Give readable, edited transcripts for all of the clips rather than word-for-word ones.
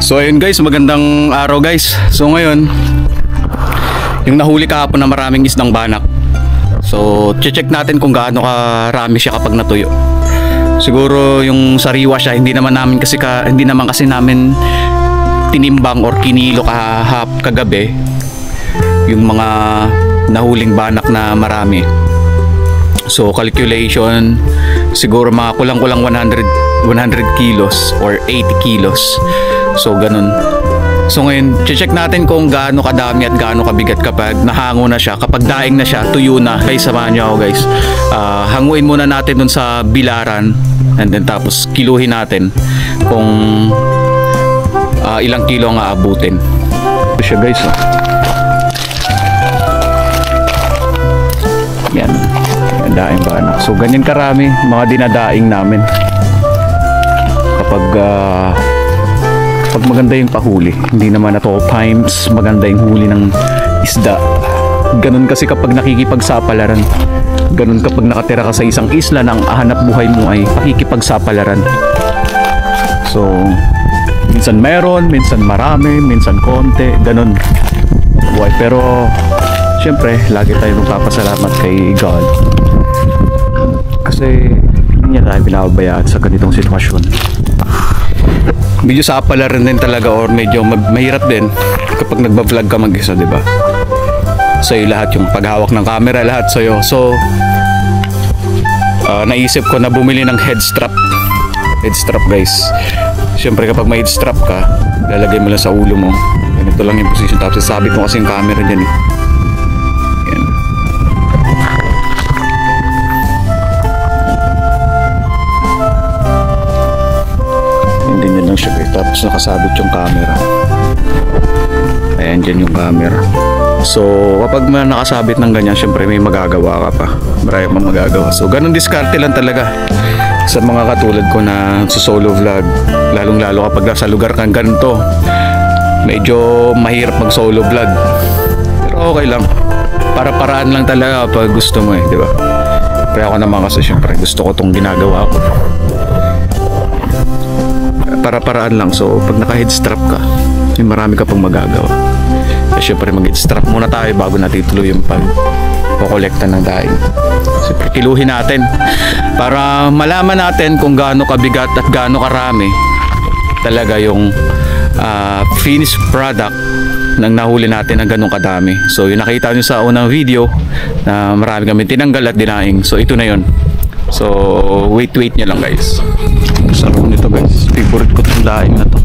So ayun guys, magandang araw guys. So ngayon, yung nahuli kahapon na maraming isdang banak. So check natin kung gaano karami siya kapag natuyo. Siguro yung sariwa siya, hindi naman kasi namin tinimbang or kinilo kagabi yung mga nahuling banak na marami. So calculation, siguro mga kulang-kulang 100 kilos or 80 kilos. So ganun. So ngayon, check natin kung gaano kadami at gaano kabigat kapag nahango na siya. Kapag daing na siya, tuyo na. Guys, samahan niyo ako guys. Hanguin muna natin dun sa bilaran. And then tapos kiluhin natin kung ilang kilo ang aabutin. Ito siya guys. Yan. Daing banak. So ganyan karami mga dinadaing namin. Kapag maganda yung pahuli, hindi naman at all times maganda yung huli ng isda. Ganun kasi kapag nakikipagsapalaran, ganun kapag nakatira ka sa isang isla na ang hanap buhay mo ay pakikipagsapalaran. So minsan meron, minsan marami, minsan konti, ganun buhay. Pero syempre lagi tayo magpapasalamat kay God kasi hindi niya tayo pinababayaan sa ganitong sitwasyon. Medyo sapalaran din talaga or medyo mahirap din kapag nagba-vlog ka mag-isa, di ba? Sa'yo lahat, yung paghawak ng camera, lahat sa'yo. So naisip ko na bumili ng head strap guys. Siyempre kapag may head strap ka, lalagay mo lang sa ulo mo. Ganito lang yung position, tapos sabit mo kasi yung camera dyan eh. Yan. Ganyan lang siya guys, tapos nakasabit yung camera. Ayan, dyan yung camera. So kapag nakasabit ng ganyan, syempre may magagawa ka pa. Marami pang magagawa. So ganun diskarte lang talaga sa mga katulad ko na sa solo vlog. Lalong lalo kapag nasa lugar kang ganito, medyo mahirap mag solo vlog. Pero okay lang, para-paraan lang talaga kapag gusto mo eh, di ba? Kaya ako naman kasi syempre gusto ko tong ginagawa ko, para-paraan lang. So pag naka-head strap ka, may marami ka pang magagawa. Kasi syempre mag-head strap muna tayo bago natin ituloy yung pag-kolekta ng daing. Syempre kiluhin natin para malaman natin kung gaano kabigat at gaano karami talaga yung finished product ng nahuli natin ng ganong kadami. So yung nakita nyo sa unang video na marami kami tinanggal at dinaing. So ito na yun. So wait nyo lang guys. Sarap nito guys, favorite ko itong daing na to.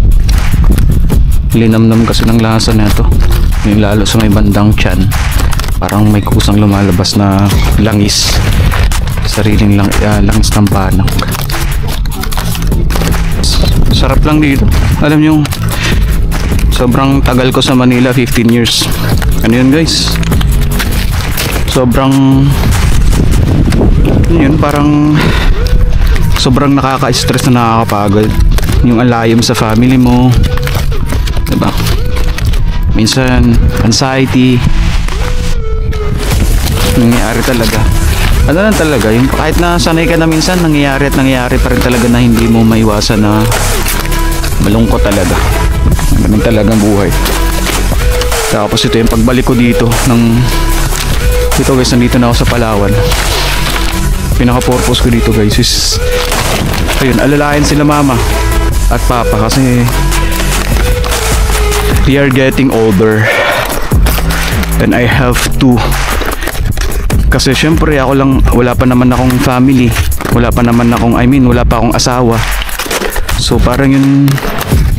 Linamnam kasi ng lasa na ito, yung lalo sa may bandang tiyan, parang may kusang lumalabas na langis, sariling langis ng banak. Sarap lang dito. Alam nyo, sobrang tagal ko sa Manila, 15 years. Ano yun guys, sobrang yun, parang sobrang nakaka-stress na nakakapagod yung alayom sa family mo, diba? Minsan anxiety nangyayari talaga. Ano lang talaga yung kahit na sanay ka na, minsan nangyayari pa rin talaga na hindi mo maiwasan na malungkot talaga. Ganun talagang buhay. Tapos ito yung pagbalik ko dito guys, nandito na ako sa Palawan. Pinaka-purpose ko dito guys is ayun, alalayan sila mama at papa kasi they are getting older and I have to, kasi syempre ako lang, wala pa naman akong family, wala pa akong asawa. So parang yun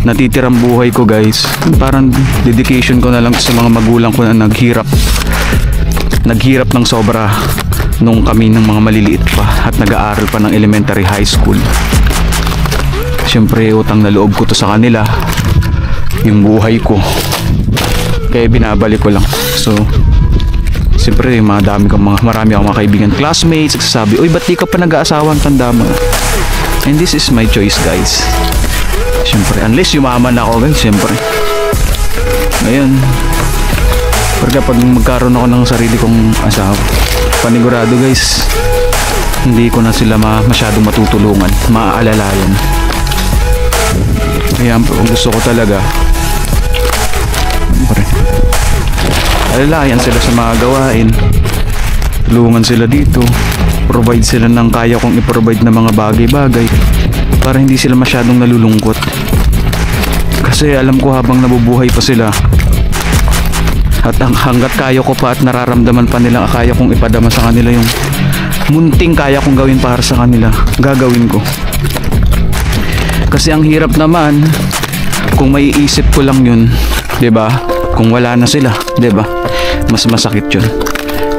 natitirang buhay ko guys, parang dedication ko na lang sa mga magulang ko na naghirap ng sobra nung kami ng mga maliliit pa at nag-aaral pa ng elementary, high school. Siyempre utang na loob ko to sa kanila, yung buhay ko, kaya binabalik ko lang. So siyempre marami akong mga kaibigan, classmates, nagsasabi, "Uy, ba't di ka pa nag-aasawa, ang tanda mo?" And this is my choice guys. Siyempre unless yumaman ako guys, siyempre ngayon, pero kapag magkaroon ako ng sarili kong asawa, panigurado guys, hindi ko na sila masyadong matutulungan, maaalalayan. Kaya gusto ko talaga, siyempre, alalayan sila sa mga gawain, tulungan sila dito, provide sila ng kaya kong i-provide na mga bagay-bagay para hindi sila masyadong nalulungkot. Kasi alam ko habang nabubuhay pa sila at hanggat kaya ko pa at nararamdaman pa nila, kaya kong ipadama sa kanila yung munting kaya kong gawin para sa kanila, gagawin ko. Kasi ang hirap naman kung maiisip ko lang yun, 'di ba? Kung wala na sila, 'di ba? Mas masakit yun.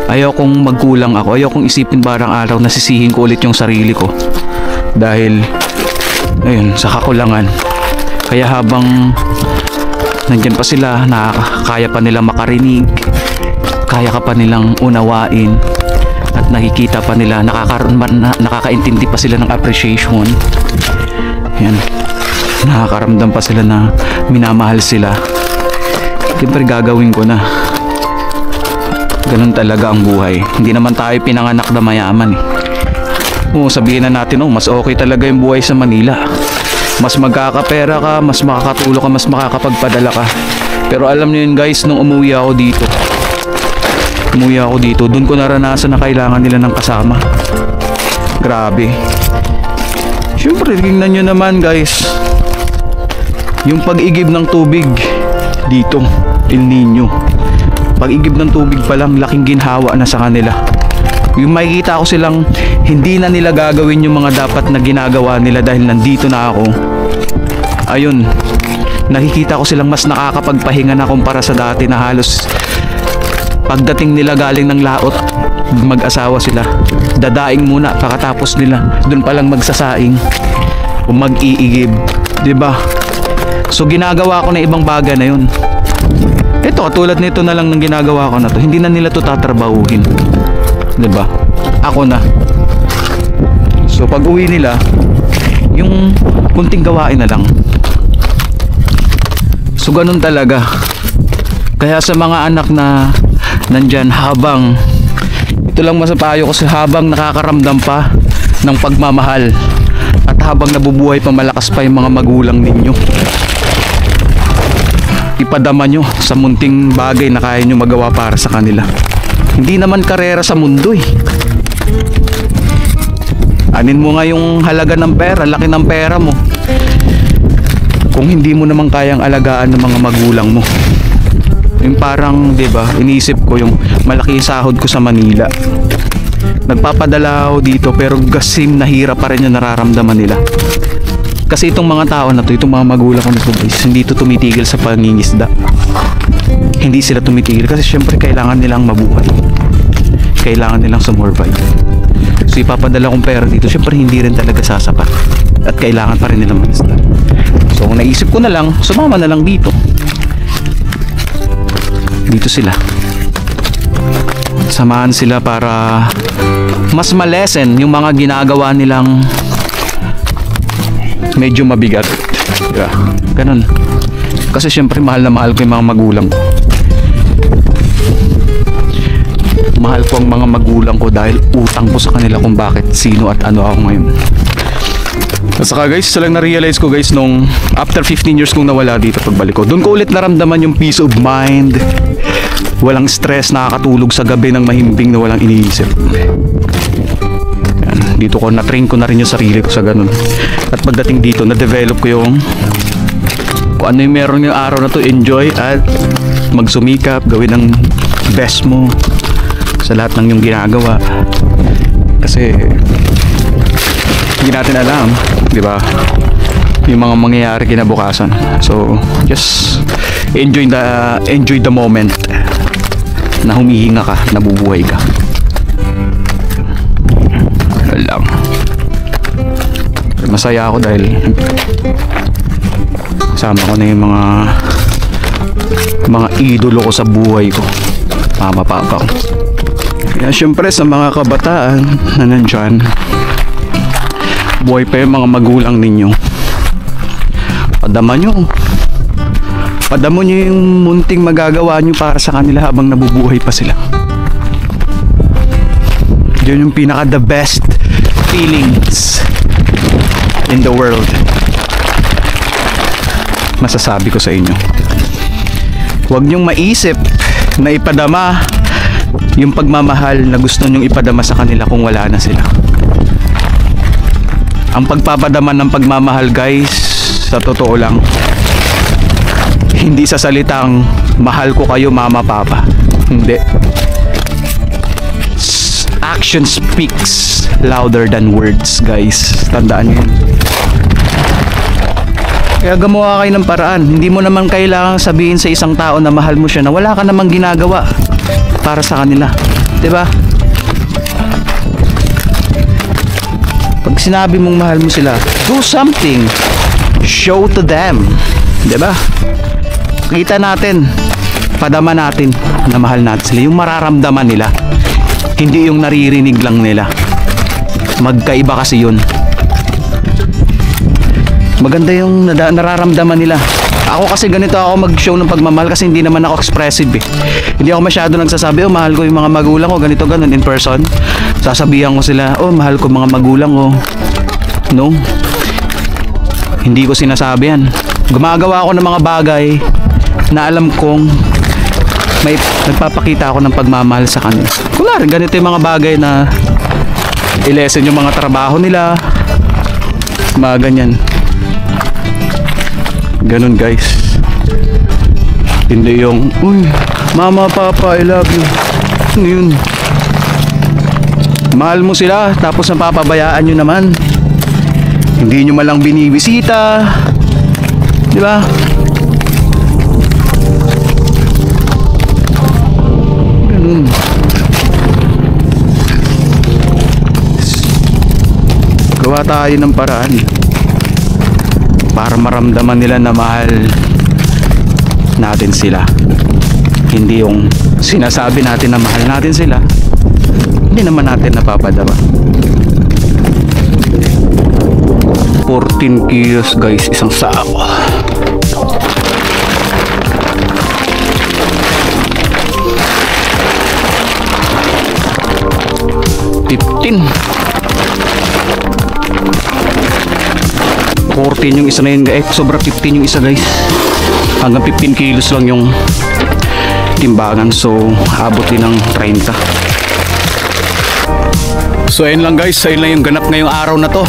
Ayaw kong magkulang ako, ayaw kong isipin barang araw na sisihin ko ulit yung sarili ko dahil ayun, sa kakulangan. Kaya habang nandyan pa sila, kaya pa nilang makarinig, kaya ka pa nilang unawain, at nakikita pa nila, nakakaintindi pa sila ng appreciation. Yan, nakakaramdam pa sila na minamahal sila. Siyempre gagawin ko na. Ganun talaga ang buhay. Hindi naman tayo pinanganak na mayaman eh. Oo, sabihin na natin, mas okay talaga yung buhay sa Manila. Mas magkakapera ka, mas makakatulong ka, mas makakapagpadala ka. Pero alam niyo yun guys, nung umuwi ako dito, doon ko naranasan na kailangan nila ng kasama. Grabe. Siyempre, tingnan nyo naman guys, yung pag-igib ng tubig dito, El Nino. Pag-igib ng tubig pa lang, laking ginhawa na sa kanila. Yung makikita ko silang hindi na nila gagawin yung mga dapat na ginagawa nila dahil nandito na ako. Ayun, nakikita ko silang mas nakakapagpahinga na kumpara sa dati na halos pagdating nila galing ng laot, mag-asawa sila, dadaing muna pagkatapos nila dun palang magsasaing o mag-iigib, 'di ba? So ginagawa ko na ibang bagay na yun. Ito, katulad nito na lang ng ginagawa ko na to, hindi na nila to tatrabahuhin, 'di ba? Ako na. So pag uwi nila, yung kunting gawain na lang. So ganun talaga. Kaya sa mga anak na nandyan, habang ito lang masapayo ko, habang nakakaramdam pa ng pagmamahal at habang nabubuhay pa, malakas pa yung mga magulang ninyo, ipadama nyo sa munting bagay na kaya nyo magawa para sa kanila. Hindi naman karera sa mundo eh. Anin mo nga yung halaga ng pera, laki ng pera mo, kung hindi mo naman kayang alagaan ng mga magulang mo. Yung parang, 'di ba, iniisip ko yung malaki sahod ko sa Manila. Nagpapadala ako dito pero gasim na hirap pa rin yung nararamdaman nila. Kasi itong mga tao na to, itong mga magulang ko na to guys, hindi to tumitigil sa pangingisda. Hindi sila tumitigil kasi syempre kailangan nilang mabuhay. Kailangan nilang sumurvive. So ipapadala kong pera dito, syempre hindi rin talaga sasapat. At kailangan pa rin nilang mag-isda. So naisip ko na lang, sumama na lang dito. Dito sila. Samahan sila para mas malesen yung mga ginagawa nilang medyo mabigat. Yeah, ganun. Kasi syempre mahal na mahal ko yung mga magulang ko. Mahal ko ang mga magulang ko dahil utang ko sa kanila kung bakit, sino at ano ako ngayon. At saka guys, lang na-realize ko guys nung after 15 years kong nawala dito pagbalik ko, doon ko ulit naramdaman yung peace of mind. Walang stress, nakakatulog sa gabi ng mahimbing na walang iniisip. Yan, dito ko na-train ko na rin yung sarili ko sa ganun. At pagdating dito, na-develop ko yung kung ano yung meron yung araw na to, enjoy at magsumikap, gawin ang best mo sa lahat ng yung ginagawa. Kasi hindi natin alam, di ba, yung mga mangyayari kinabukasan. So just enjoy the moment na humihinga ka, nabubuhay ka. Ano lang, masaya ako dahil kasama ko na yung mga idolo ko sa buhay ko, mama, papa ko. Kaya syempre sa mga kabataan na nandyan, buhay pa yung mga magulang ninyo, padama nyo yung munting magagawa nyo para sa kanila habang nabubuhay pa sila. Yun yung pinaka the best feelings in the world. masasabi ko sa inyo. Huwag niyong maisip na ipadama yung pagmamahal na gusto niyong ipadama sa kanila kung wala na sila. Ang pagpapadama ng pagmamahal, guys, sa totoo lang, hindi sa salitang mahal ko kayo mama papa. Hindi. Action speaks louder than words, guys. Tandaan niyo yun. Kaya gumawa kayo ng paraan. Hindi mo naman kailangang sabihin sa isang tao na mahal mo siya na wala ka namang ginagawa para sa kanila. 'Di ba? Pag sinabi mong mahal mo sila, do something. Show to them. 'Di ba? Kita natin, padama natin na mahal natin sila. Yung mararamdaman nila, hindi yung naririnig lang nila. Magkaiba kasi yun. Maganda yung nararamdaman nila. Ako kasi ganito ako mag-show ng pagmamahal kasi hindi naman ako expressive eh. Hindi ako masyado nagsasabi, oh mahal ko yung mga magulang ko, ganito ganun in person. Sasabihan ko sila, oh mahal ko mga magulang ko. No? Hindi ko sinasabi yan. Gumagawa ako ng mga bagay na alam kong may nagpapakita ako ng pagmamahal sa kanila. Kunwari, ganito yung mga bagay na i-lessen yung mga trabaho nila. Mga ganyan. Ganun, guys. Hindi yung, uy, mama, papa, I love you. Ano yun? Mahal mo sila, tapos napapabayaan nyo naman. Hindi nyo malang binibisita. Di ba? Ganun. Gawa tayo ng paraan para maramdaman nila na mahal natin sila. Hindi yung sinasabi natin na mahal natin sila, hindi naman natin napapadama. 14 kilos, guys, isang sako. $15. 14 yung isa na yun, sobra 15 yung isa, guys. Hanggang 15 kilos lang yung timbangan, so abot din ng 30. So ayun lang, guys, ayun lang yung ganap ngayong araw na to.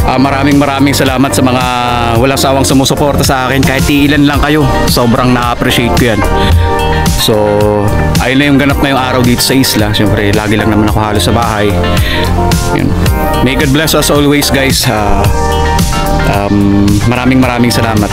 Maraming salamat sa mga walang sawang sumusuporta sa akin, kahit ilan lang kayo. Sobrang na-appreciate ko yan. So ayun lang yung ganap ngayong araw dito sa isla. Siyempre lagi lang naman ako halos sa bahay. Yun. May God bless us always, guys. Maraming salamat.